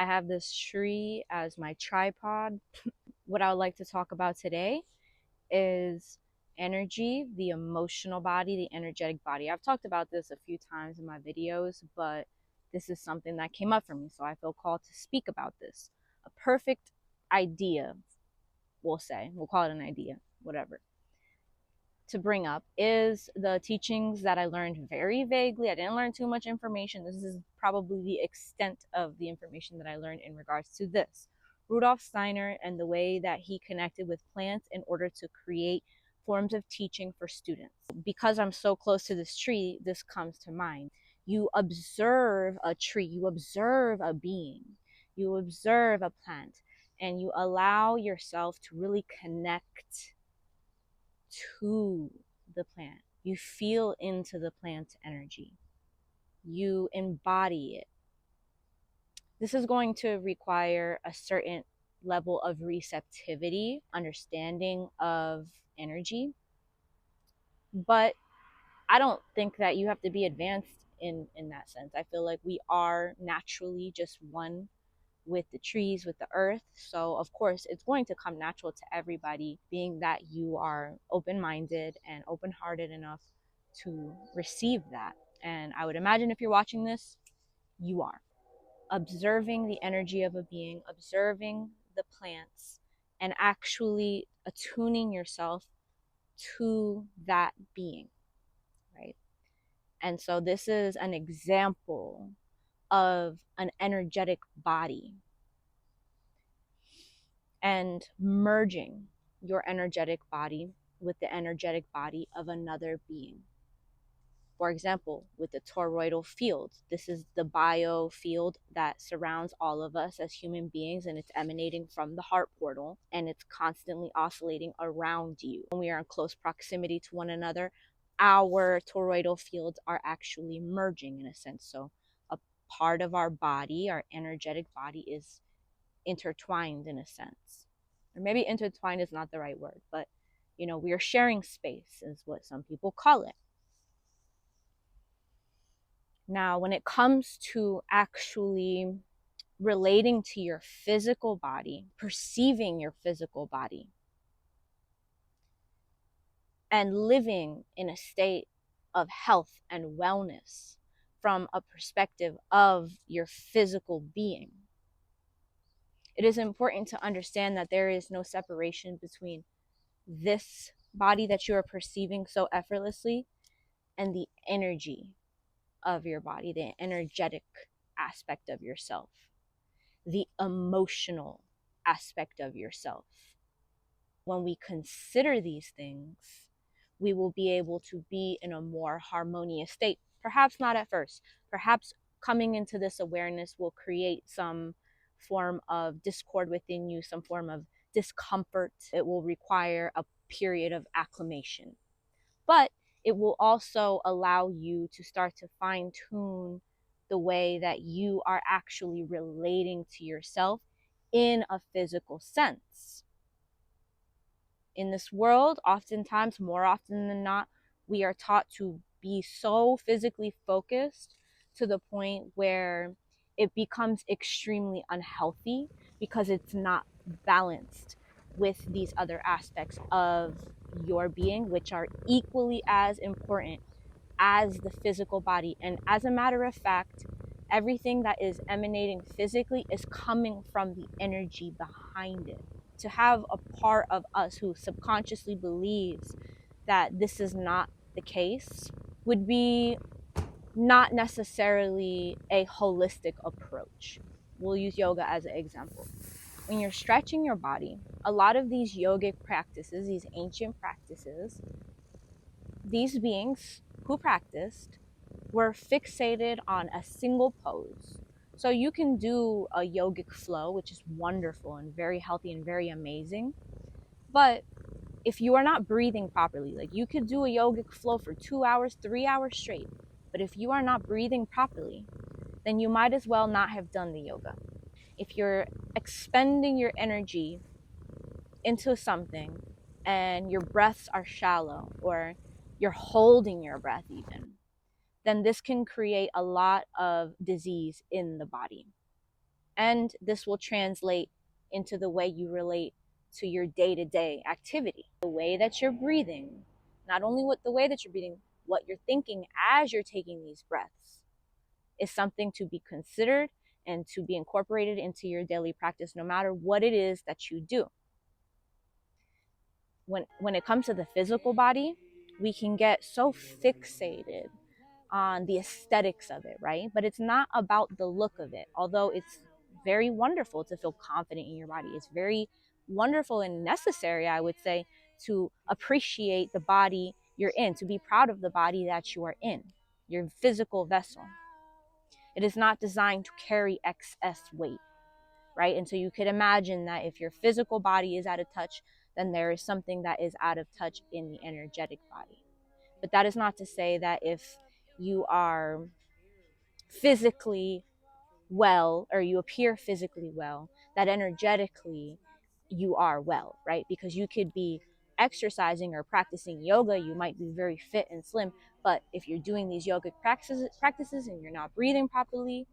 I have this tree as my tripod. What I would like to talk about today is energy, the emotional body, the energetic body. I've talked about this a few times in my videos, but this is something that came up for me, so I feel called to speak about this. A perfect idea, we'll call it an idea, whatever, to bring up is the teachings that I learned very vaguely. I didn't learn too much information. This is probably the extent of the information that I learned in regards to this. Rudolf Steiner and the way that he connected with plants in order to create forms of teaching for students. Because I'm so close to this tree, this comes to mind. You observe a tree, you observe a being, you observe a plant, and you allow yourself to really connect to the plant. You feel into the plant's energy. You embody it. This is going to require a certain level of receptivity, understanding of energy. But I don't think that you have to be advanced in that sense. I feel like we are naturally just one with the trees, with the earth. So, of course, it's going to come natural to everybody, being that you are open minded and open hearted enough to receive that. And I would imagine if you're watching this, you are observing the energy of a being, observing the plants, and actually attuning yourself to that being, right? And so, this is an example of an energetic body and merging your energetic body with the energetic body of another being. For example, with the toroidal field, this is the bio field that surrounds all of us as human beings, and it's emanating from the heart portal, and it's constantly oscillating around you. When we are in close proximity to one another, our toroidal fields are actually merging in a sense. So a part of our body, our energetic body, is intertwined in a sense. Or maybe intertwined is not the right word, but we are sharing space, is what some people call it. Now, when it comes to actually relating to your physical body, perceiving your physical body, and living in a state of health and wellness from a perspective of your physical being, it is important to understand that there is no separation between this body that you are perceiving so effortlessly and the energy of your body, the energetic aspect of yourself, the emotional aspect of yourself. When we consider these things, we will be able to be in a more harmonious state. Perhaps not at first. Perhaps coming into this awareness will create some form of discord within you, some form of discomfort. It will require a period of acclimation. But it will also allow you to start to fine tune the way that you are actually relating to yourself in a physical sense. In this world, oftentimes, more often than not, we are taught to be so physically focused to the point where it becomes extremely unhealthy because it's not balanced with these other aspects of your being, which are equally as important as the physical body. And as a matter of fact, everything that is emanating physically is coming from the energy behind it. To have a part of us who subconsciously believes that this is not the case would be not necessarily a holistic approach. We'll use yoga as an example. When you're stretching your body, a lot of these yogic practices, these ancient practices, these beings who practiced were fixated on a single pose. So you can do a yogic flow, which is wonderful and very healthy and very amazing. But if you are not breathing properly, like you could do a yogic flow for 2 hours, 3 hours straight. But if you are not breathing properly, then you might as well not have done the yoga. If you're expending your energy into something and your breaths are shallow, or you're holding your breath even, then this can create a lot of disease in the body. And this will translate into the way you relate to your day-to-day activity, the way that you're breathing, not only what the way that you're breathing, what you're thinking as you're taking these breaths is something to be considered and to be incorporated into your daily practice, no matter what it is that you do. When it comes to the physical body, we can get so fixated on the aesthetics of it, right? But it's not about the look of it. Although it's very wonderful to feel confident in your body, it's very wonderful and necessary, I would say, to appreciate the body you're in, to be proud of the body that you are in, your physical vessel. It is not designed to carry excess weight, right? And so you could imagine that if your physical body is out of touch, then there is something that is out of touch in the energetic body. But that is not to say that if you are physically well, or you appear physically well, that energetically you are well, right? Because you could be exercising or practicing yoga, you might be very fit and slim, but if you're doing these yogic practices and you're not breathing properly,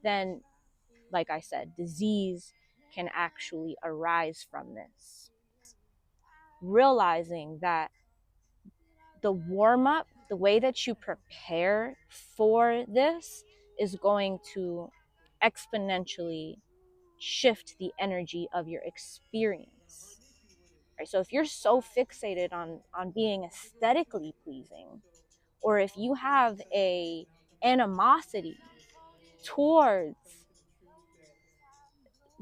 then, like I said, disease can actually arise from this. Realizing that the warm up, the way that you prepare for this, is going to exponentially shift the energy of your experience. Right? So if you're so fixated on being aesthetically pleasing, or if you have a animosity towards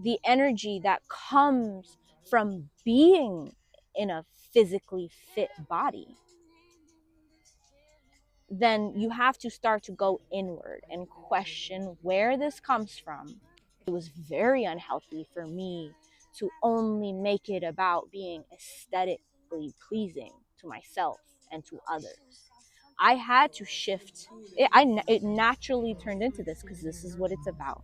the energy that comes from being in a physically fit body, then you have to start to go inward and question where this comes from. It was very unhealthy for me to only make it about being aesthetically pleasing to myself and to others. I had to shift. It naturally turned into this because this is what it's about.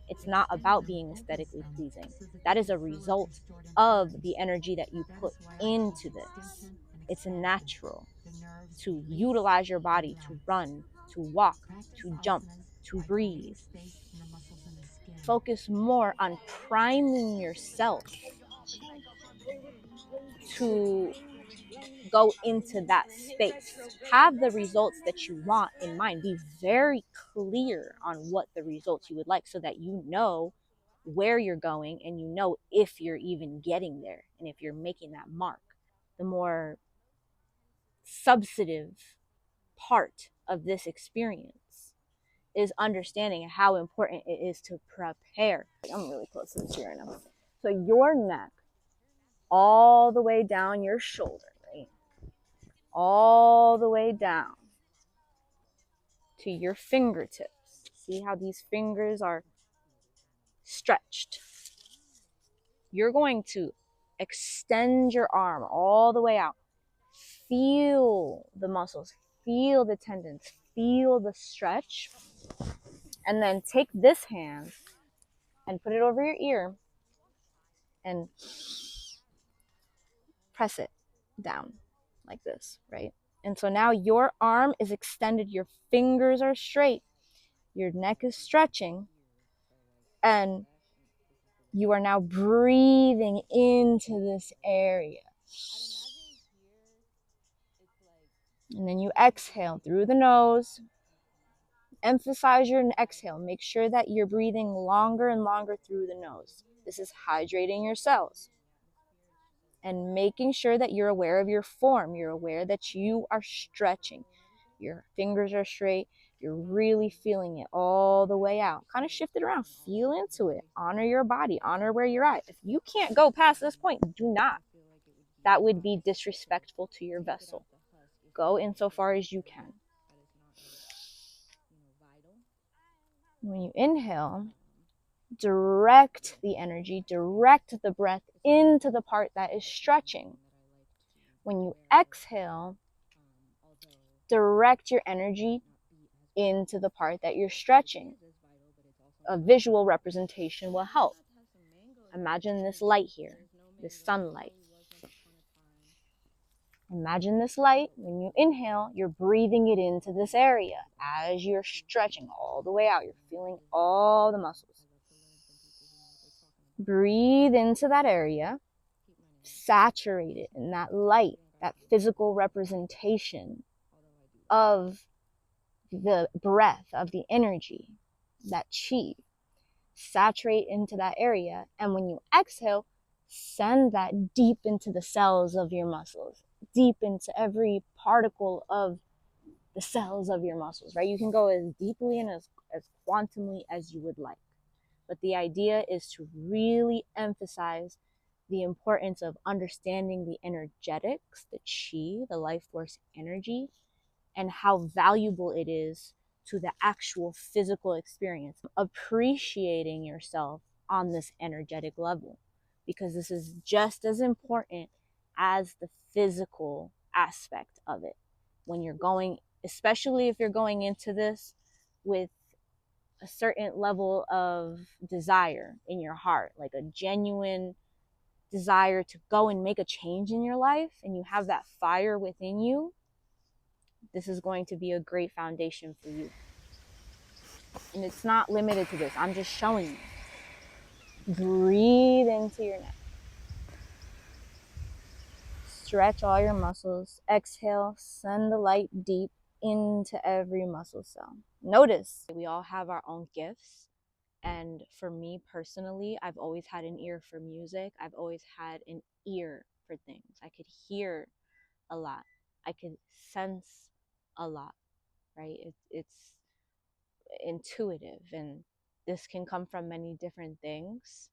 It's not about being aesthetically pleasing. That is a result of the energy that you put into this. It's natural to utilize your body, to run, to walk, to jump, to breathe. Focus more on priming yourself to go into that space. Have the results that you want in mind. Be very clear on what the results you would like so that you know where you're going and you know if you're even getting there and if you're making that mark. The more substantive part of this experience is understanding how important it is to prepare. I'm really close to this here right now. So your neck, all the way down your shoulder, right? All the way down to your fingertips. See how these fingers are stretched? You're going to extend your arm all the way out. Feel the muscles, feel the tendons, feel the stretch. And then take this hand and put it over your ear and press it down like this, right? And so now your arm is extended, your fingers are straight, your neck is stretching, and you are now breathing into this area. And then you exhale through the nose. Emphasize your exhale. Make sure that you're breathing longer and longer through the nose. This is hydrating your cells. And making sure that you're aware of your form. You're aware that you are stretching. Your fingers are straight. You're really feeling it all the way out. Kind of shift it around. Feel into it. Honor your body. Honor where you're at. If you can't go past this point, do not. That would be disrespectful to your vessel. Go insofar as you can. When you inhale, direct the energy, direct the breath into the part that is stretching. When you exhale, direct your energy into the part that you're stretching. A visual representation will help. Imagine this light here, this sunlight. Imagine this light. When you inhale, you're breathing it into this area as you're stretching all the way out. You're feeling all the muscles. Breathe into that area, saturate it in that light, that physical representation of the breath, of the energy, that chi. Saturate into that area. And when you exhale, send that deep into the cells of your muscles, deep into every particle of the cells of your muscles, right? You can go as deeply and as quantumly as you would like. But the idea is to really emphasize the importance of understanding the energetics, the chi, the life force energy, and how valuable it is to the actual physical experience. Appreciating yourself on this energetic level, because this is just as important as the physical aspect of it. When you're going, especially if you're going into this with a certain level of desire in your heart, like a genuine desire to go and make a change in your life, and you have that fire within you, this is going to be a great foundation for you. And it's not limited to this. I'm just showing you. Breathe into your neck. Stretch all your muscles. Exhale, send the light deep into every muscle cell. Notice we all have our own gifts. And for me personally, I've always had an ear for music. I've always had an ear for things. I could hear a lot. I could sense a lot, right? It's intuitive, and this can come from many different things,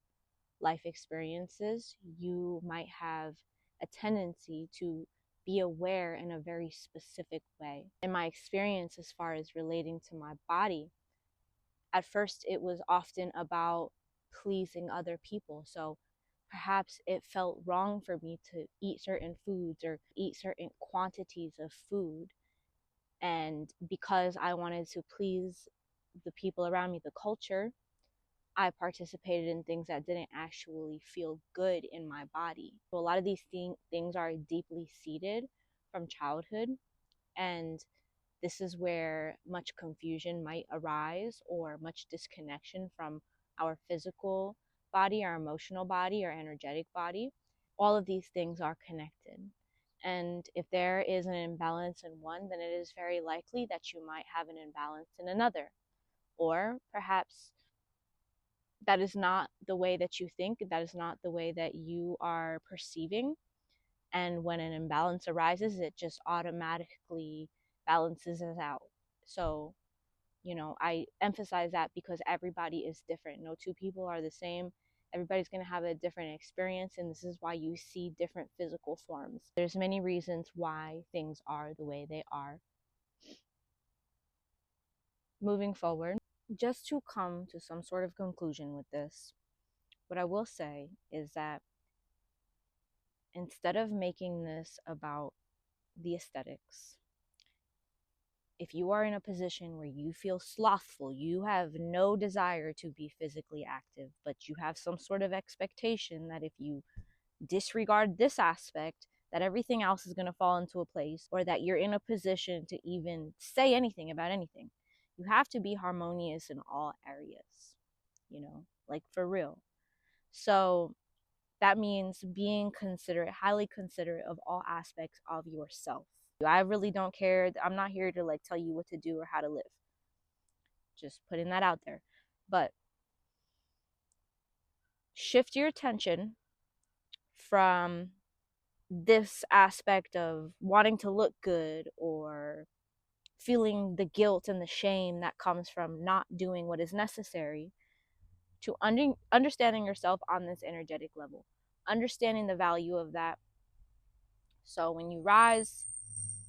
life experiences. You might have a tendency to be aware in a very specific way. In my experience, as far as relating to my body, at first it was often about pleasing other people. So perhaps it felt wrong for me to eat certain foods or eat certain quantities of food. And because I wanted to please the people around me, the culture, I participated in things that didn't actually feel good in my body. So a lot of these things are deeply seated from childhood, and this is where much confusion might arise, or much disconnection from our physical body, our emotional body, our energetic body. All of these things are connected. And if there is an imbalance in one, then it is very likely that you might have an imbalance in another. Or perhaps that is not the way that you think, that is not the way that you are perceiving. And when an imbalance arises, it just automatically balances it out. So, I emphasize that because everybody is different. No two people are the same. Everybody's going to have a different experience, and this is why you see different physical forms. There's many reasons why things are the way they are. Moving forward, just to come to some sort of conclusion with this, what I will say is that instead of making this about the aesthetics, if you are in a position where you feel slothful, you have no desire to be physically active, but you have some sort of expectation that if you disregard this aspect, that everything else is going to fall into a place, or that you're in a position to even say anything about anything. You have to be harmonious in all areas, like for real. So that means being considerate, highly considerate of all aspects of yourself. I really don't care. I'm not here to tell you what to do or how to live. Just putting that out there. But shift your attention from this aspect of wanting to look good or feeling the guilt and the shame that comes from not doing what is necessary to understanding yourself on this energetic level, understanding the value of that. So when you rise,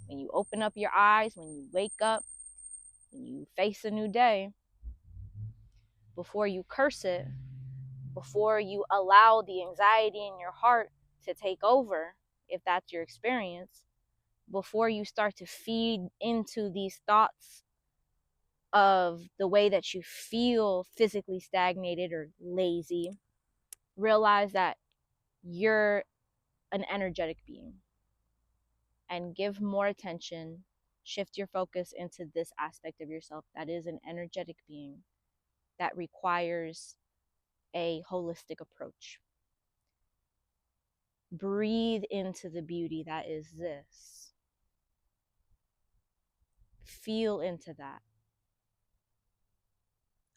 when you open up your eyes, when you wake up, when you face a new day, before you curse it, before you allow the anxiety in your heart to take over, if that's your experience, before you start to feed into these thoughts of the way that you feel physically stagnated or lazy, realize that you're an energetic being, and give more attention, shift your focus into this aspect of yourself that is an energetic being that requires a holistic approach. Breathe into the beauty that is this. Feel into that.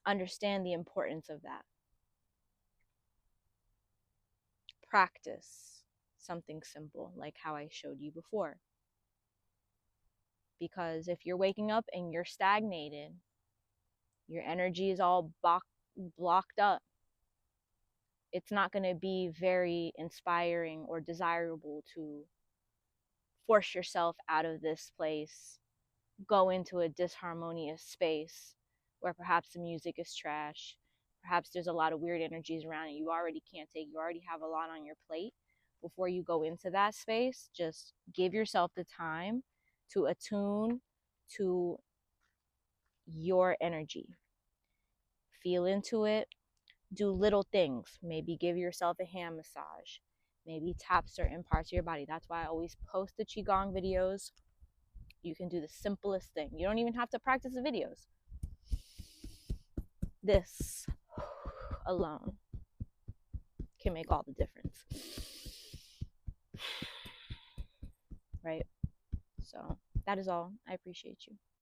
Understand the importance of that. Practice something simple like how I showed you before. Because if you're waking up and you're stagnated, your energy is all blocked up, it's not going to be very inspiring or desirable to force yourself out of this place, go into a disharmonious space where perhaps the music is trash, perhaps there's a lot of weird energies around you already can't take, you already have a lot on your plate. Before you go into that space, just give yourself the time to attune to your energy. Feel into it. Do little things. Maybe give yourself a hand massage. Maybe tap certain parts of your body. That's why I always post the Qigong videos. You can do the simplest thing. You don't even have to practice the videos. This alone can make all the difference. Right? So that is all. I appreciate you.